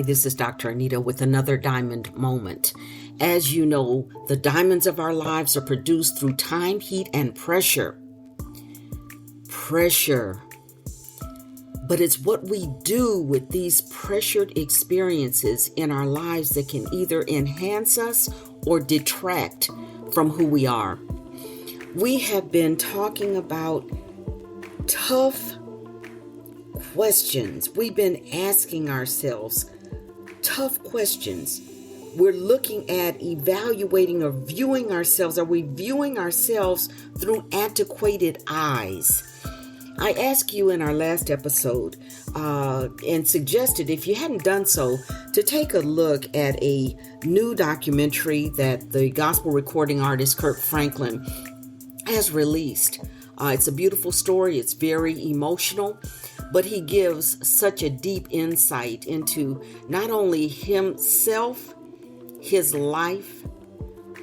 this is Dr. Anita with another diamond moment. As you know, the diamonds of our lives are produced through time, heat, and pressure. But it's what we do with these pressured experiences in our lives that can either enhance us or detract from who we are. We have been talking about tough questions. We've been asking ourselves tough questions. We're looking at evaluating or viewing ourselves. Are we viewing ourselves through antiquated eyes? I asked you in our last episode and suggested, if you hadn't done so, to take a look at a new documentary that the gospel recording artist Kirk Franklin has released. It's a beautiful story. It's very emotional, but he gives such a deep insight into not only himself, his life,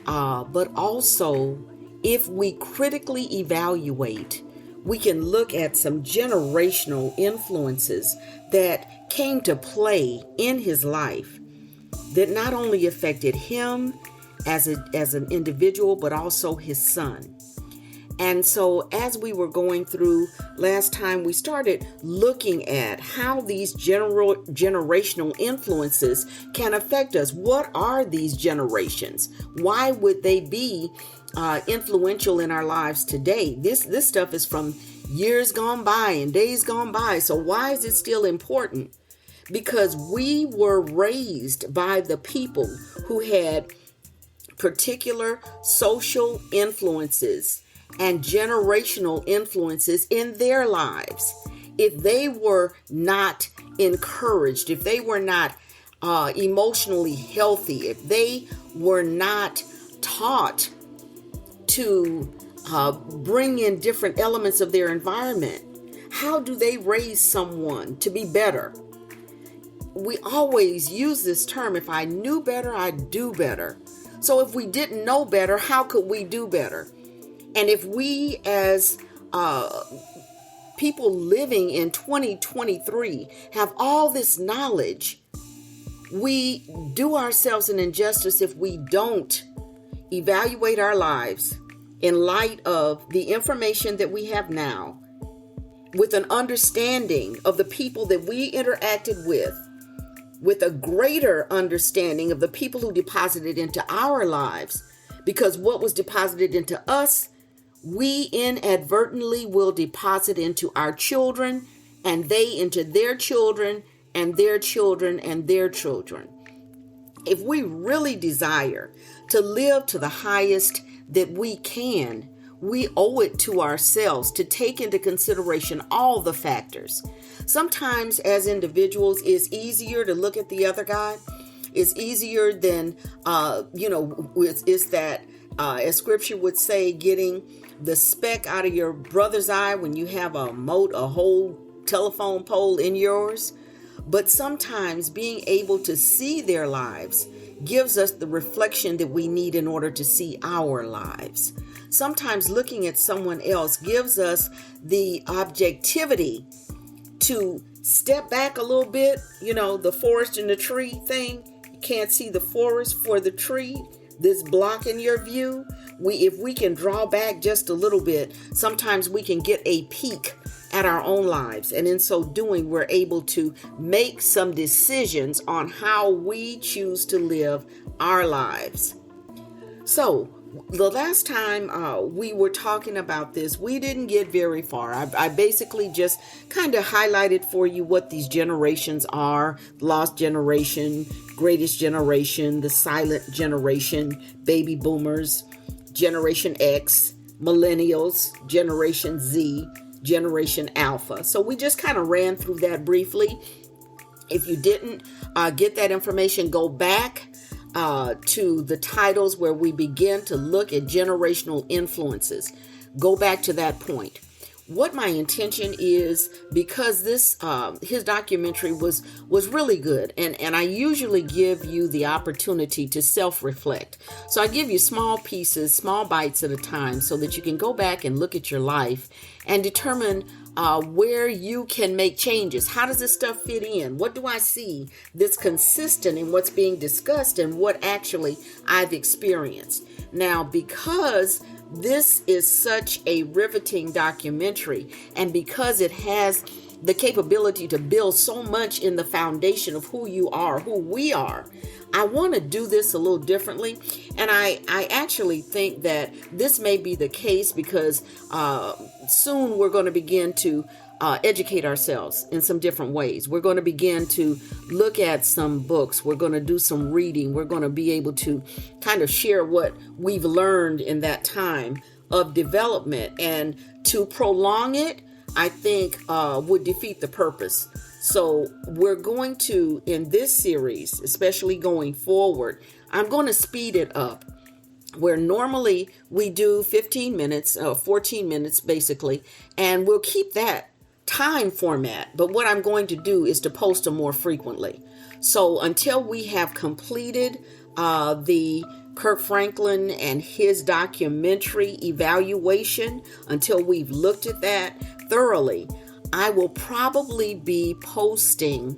but also if we critically evaluate, we can look at some generational influences that came to play in his life that not only affected him as an individual, but also his son. And so as we were going through last time, we started looking at how these generational influences can affect us. What are these generations? Why would they be influential in our lives today? This stuff is from years gone by and days gone by. So why is it still important? Because we were raised by the people who had particular social influences and generational influences in their lives. If they were not encouraged, if they were not emotionally healthy, if they were not taught to bring in different elements of their environment, how do they raise someone to be better? We always use this term, if I knew better, I'd do better. So if we didn't know better, how could we do better? And if we as people living in 2023 have all this knowledge, we do ourselves an injustice if we don't evaluate our lives in light of the information that we have now, with an understanding of the people that we interacted with a greater understanding of the people who deposited into our lives. Because what was deposited into us, we inadvertently will deposit into our children, and they into their children, and their children, and their children. If we really desire to live to the highest that we can, we owe it to ourselves to take into consideration all the factors. Sometimes as individuals, it's easier to look at the other guy. It's easier than, it's that, as scripture would say, getting the speck out of your brother's eye when you have a whole telephone pole in yours. But sometimes being able to see their lives gives us the reflection that we need in order to see our lives. Sometimes looking at someone else gives us the objectivity to step back a little bit. You know, the forest and the tree thing. You can't see the forest for the tree that's blocking your view. If we can draw back just a little bit, sometimes we can get a peek at our own lives. And in so doing, we're able to make some decisions on how we choose to live our lives. So the last time we were talking about this, we didn't get very far. I basically just kind of highlighted for you what these generations are: lost generation, greatest generation, the silent generation, baby boomers, Generation X, millennials, Generation Z, Generation Alpha. So we just kind of ran through that briefly. If you didn't get that information, go back to the titles where we begin to look at generational influences. Go back to that point. what my intention is, because this his documentary was really good, and I usually give you the opportunity to self-reflect. So I give you small pieces, small bites at a time, so that you can go back and look at your life and determine where you can make changes. How does this stuff fit in? What do I see that's consistent in what's being discussed and what actually I've experienced? Now, because this is such a riveting documentary, and because it has the capability to build so much in the foundation of who you are, who we are, I want to do this a little differently. And I actually think that this may be the case because soon we're going to begin to educate ourselves in some different ways. We're going to begin to look at some books. We're going to do some reading. We're going to be able to kind of share what we've learned in that time of development. And to prolong it, I think would defeat the purpose. So we're going to, in this series, especially going forward, I'm going to speed it up. Where normally we do 15 minutes, 14 minutes basically, and we'll keep that time format. But what I'm going to do is to post them more frequently. So until we have completed the Kirk Franklin and his documentary evaluation, until we've looked at that thoroughly, I will probably be posting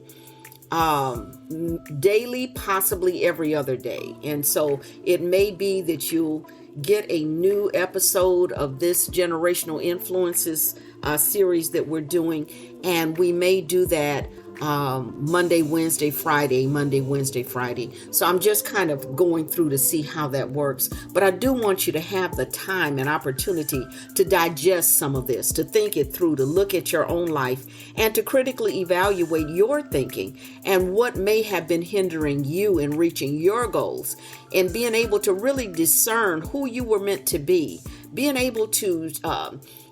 daily, possibly every other day. And so it may be that you'll get a new episode of this Generational Influences series that we're doing. And we may do that Monday, Wednesday, Friday, Monday, Wednesday, Friday. So I'm just kind of going through to see how that works. But I do want you to have the time and opportunity to digest some of this, to think it through, to look at your own life, and to critically evaluate your thinking and what may have been hindering you in reaching your goals, and being able to really discern who you were meant to be, being able to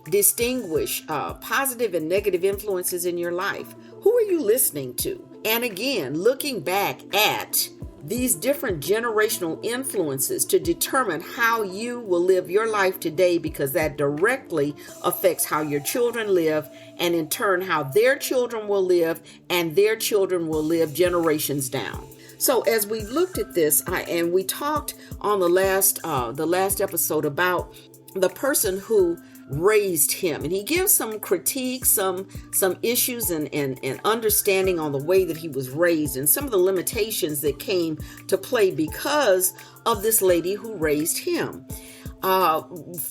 distinguish positive and negative influences in your life. Who are you listening to? And again, looking back at these different generational influences to determine how you will live your life today, because that directly affects how your children live, and in turn how their children will live, and their children will live generations down. So as we looked at this, and we talked on the last episode about the person who raised him, and he gives some critique, some issues and understanding on the way that he was raised, and some of the limitations that came to play because of this lady who raised him.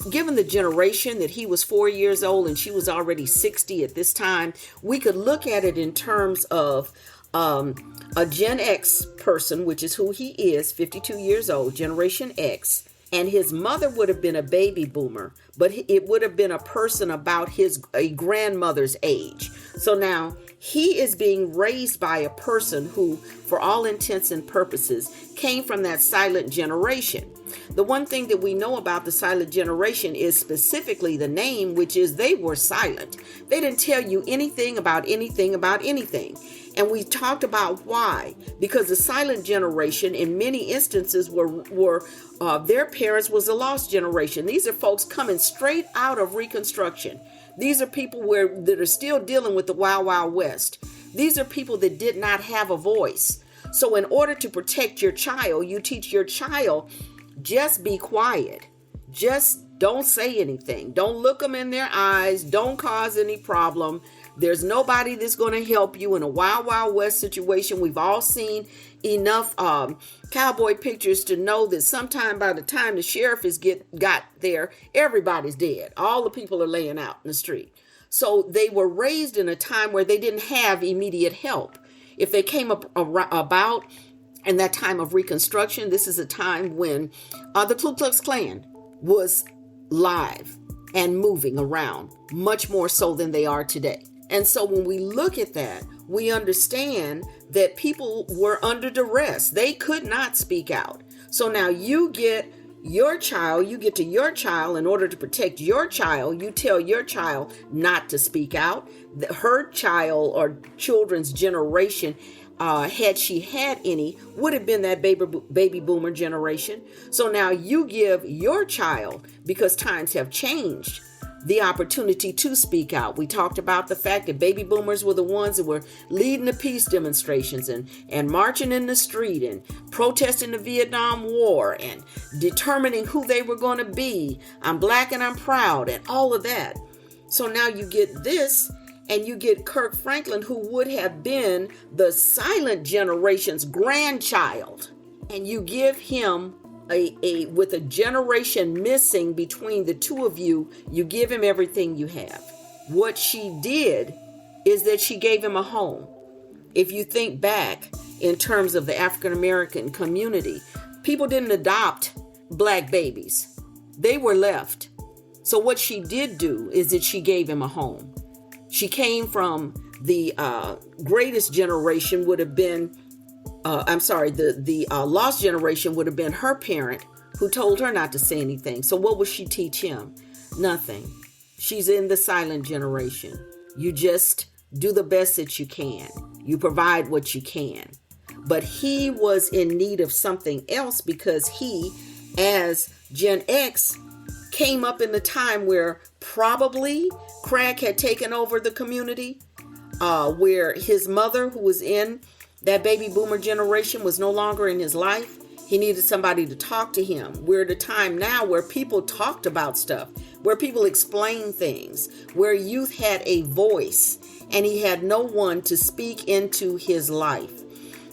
Given the generation that he was 4 years old and she was already 60 at this time, we could look at it in terms of a Gen X person, which is who he is, 52 years old, Generation X. And his mother would have been a baby boomer, but it would have been a person about a grandmother's age. So now he is being raised by a person who, for all intents and purposes, came from that silent generation. The one thing that we know about the silent generation is specifically the name, which is they were silent. They didn't tell you anything about anything about anything. And we talked about why. Because the silent generation, in many instances, were their parents was a lost generation. These are folks coming straight out of Reconstruction. These are people that are still dealing with the Wild Wild West. These are people that did not have a voice. So in order to protect your child, you teach your child, just be quiet. Just don't say anything. Don't look them in their eyes. Don't cause any problem. There's nobody that's going to help you in a Wild Wild West situation. We've all seen enough cowboy pictures to know that sometime by the time the sheriff got there, everybody's dead. All the people are laying out in the street. So they were raised in a time where they didn't have immediate help. If they came about in that time of Reconstruction, this is a time when the Ku Klux Klan was live and moving around, much more so than they are today. And so when we look at that, we understand that people were under duress. They could not speak out. So now you get to your child, in order to protect your child, you tell your child not to speak out. Her child or children's generation, had she had any, would have been that baby boomer generation. So now you give your child, because times have changed, the opportunity to speak out. We talked about the fact that baby boomers were the ones that were leading the peace demonstrations and marching in the street and protesting the Vietnam War and determining who they were going to be. I'm black and I'm proud and all of that. So now you get this, and you get Kirk Franklin, who would have been the silent generation's grandchild, and you give him with a generation missing between the two of you, you give him everything you have. What she did is that she gave him a home. If you think back in terms of the African American community, people didn't adopt black babies. They were left. So what she did do is that she gave him a home. She came from the greatest generation would have been the lost generation would have been her parent, who told her not to say anything. So what would she teach him? Nothing. She's in the silent generation. You just do the best that you can. You provide what you can. But he was in need of something else, because he, as Gen X, came up in the time where probably crack had taken over the community, where his mother, who was in that baby boomer generation, was no longer in his life. He needed somebody to talk to him. We're at a time now where people talked about stuff, where people explained things, where youth had a voice, and he had no one to speak into his life.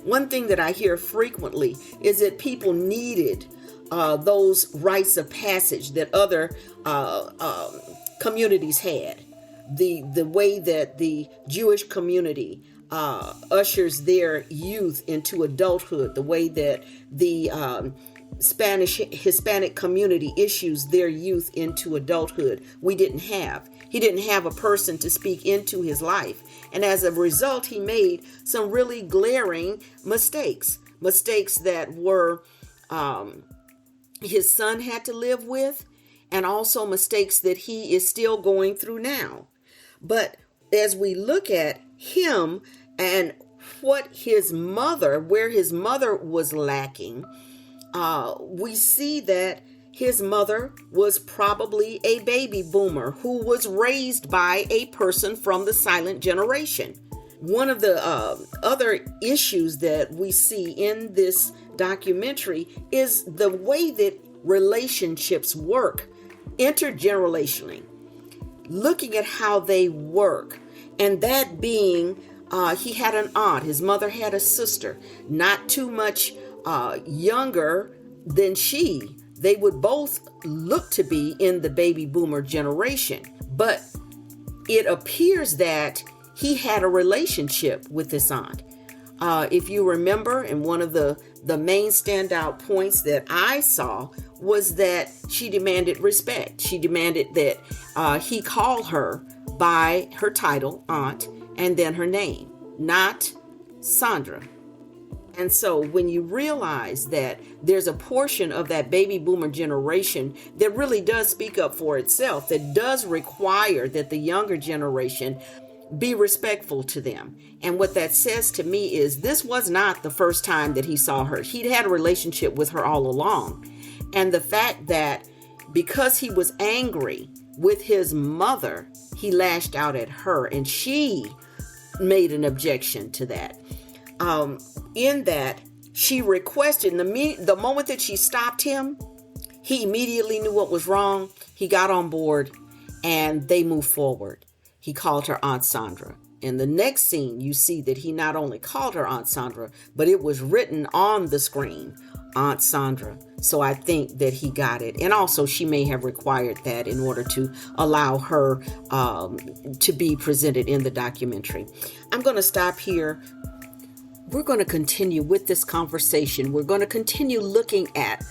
One thing that I hear frequently is that people needed those rites of passage that other communities had. The way that the Jewish community ushers their youth into adulthood, the way that the Hispanic community issues their youth into adulthood, we didn't have. He didn't have a person to speak into his life. And as a result, he made some really glaring mistakes that were his son had to live with, and also mistakes that he is still going through now. But as we look at him and where his mother was lacking, we see that his mother was probably a baby boomer who was raised by a person from the silent generation. One of the other issues that we see in this documentary is the way that relationships work intergenerationally, looking at how they work. And that being, he had an aunt, his mother had a sister, not too much younger than she. They would both look to be in the baby boomer generation. But it appears that he had a relationship with this aunt. If you remember, and one of the main standout points that I saw was that she demanded respect. She demanded that he call her by her title, aunt, and then her name, not Sandra. And so when you realize that there's a portion of that baby boomer generation that really does speak up for itself, that does require that the younger generation be respectful to them. And what that says to me is this was not the first time that he saw her. He'd had a relationship with her all along. And the fact that because he was angry with his mother, he lashed out at her, and she made an objection to that. In that, she requested, the moment that she stopped him, he immediately knew what was wrong. He got on board and they moved forward. He called her Aunt Sandra. In the next scene, you see that he not only called her Aunt Sandra, but it was written on the screen, Aunt Sandra. So I think that he got it. And also she may have required that in order to allow her to be presented in the documentary. I'm going to stop here. We're going to continue with this conversation. We're going to continue looking at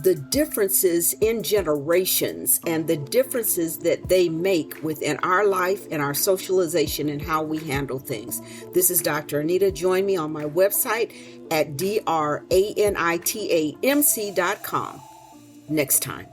the differences in generations and the differences that they make within our life and our socialization and how we handle things. This is Dr. Anita. Join me on my website at DrAnitaMc.com next time.